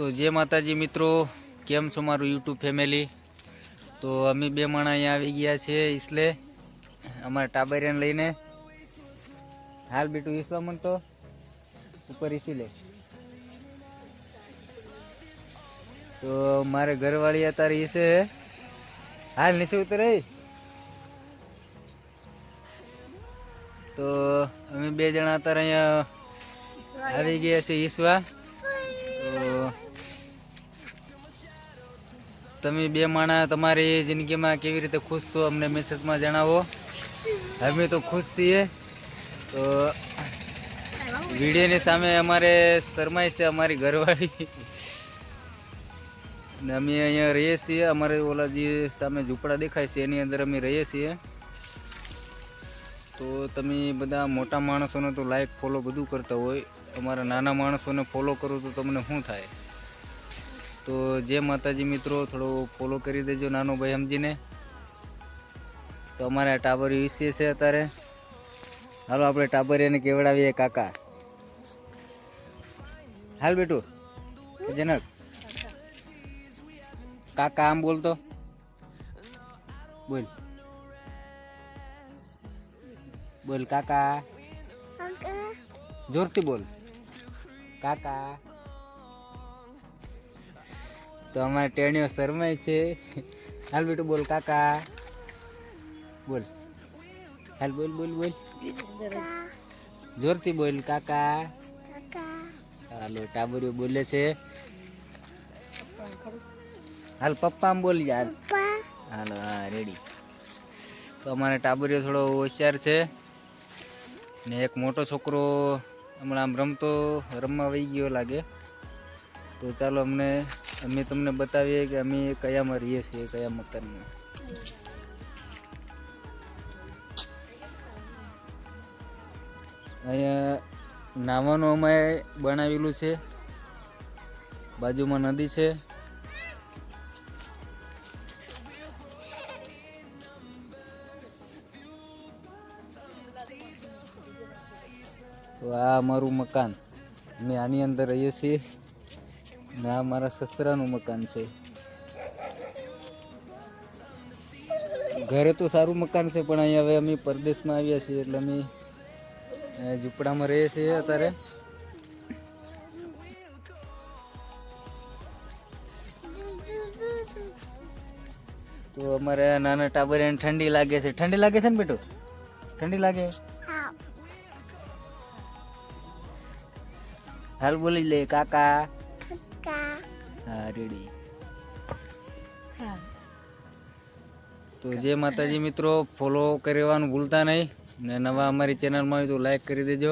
તો જય માતાજી મિત્રો, કેમ છો મારું યુટ્યુબ ફેમિલી? તો અમે બે માણા અહીંયા આવી ગયા છે એટલે અમારા ટાબરિયાને લઈને. હાલ બેટું ઈસવા મન તો ઉપર ઈસી લે. તો મારે ઘરવાળી અત્યારે ઈસે હાલ નીચે ઉતરે. તો અમે બે જણા અત્યારે અહીંયા આવી ગયા છે ઈસવા. તો તમે બે માણા તમારી જિંદગીમાં કેવી રીતે ખુશ છો અમને મેસેજમાં જણાવો. અમે તો ખુશ છીએ. તો વિડીયોની સામે અમારે શરમાય છે અમારી ઘરવાળી ને અમે અહીંયા રહીએ છીએ. અમારે ઓલા જે સામે ઝૂંપડા દેખાય છે એની અંદર અમે રહીએ છીએ. તો તમે બધા મોટા માણસોને તો લાઈક ફોલો બધું કરતા હોય, અમારા નાના માણસોને ફોલો કરો તો તમને શું થાય? તો જય માતાજી મિત્રો, થોડો ફોલો કરી દેજો નાનો ભાઈ સમજીને. તો અમારે ટાબરિયું વિશે છે અત્યારે. હાલો આપણે ટાબરિયાને કેવડાવીએ કાકા. હાલ બેટું જનક કાકા આમ બોલતો બોલ. બોલ કાકા, જોરથી બોલ કાકા. તો અમારે ટેણીઓ શરમાય છે. હાલ બેટું બોલ કાકા બોલ. હાલ બોલ બોલ બોલ જોરથી બોલ કાકા. હાલો ટાબરિયું બોલે છે. હાલ પપ્પા આમ બોલી યાર. હાલો હા રેડી. તો અમારે ટાબરિયો થોડો હોશિયાર છે ને એક મોટો છોકરો હમણાં આમ રમવા વહી ગયો લાગે. તો ચાલો અમે તમને બતાવીએ કે અમે કયામાં રહીએ છીએ, કયા મકાનમાં. અહીંયા નાવાનું અમે બનાવેલું છે, બાજુમાં નદી છે. તો આ અમારું મકાન, અમે આની અંદર રહીએ છીએ ને આ મારા સસરાનું મકાન છે. ઘરે તો સારું મકાન છે પણ અહીંયા હવે અમે પરદેશમાં આવ્યા છીએ એટલે અમે ઝૂંપડામાં રહીએ છીએ અત્યારે. તો અમારે નાના ટાબરિયાને ઠંડી લાગે છે. ઠંડી લાગે છે ને બેટું? ઠંડી લાગે? હાલ બોલી લે કાકા. હા રેડી. તો જય માતાજી મિત્રો, ફોલો કરવાનું ભૂલતા નહીં ને નવા અમારી ચેનલમાં હોય તો લાઈક કરી દેજો.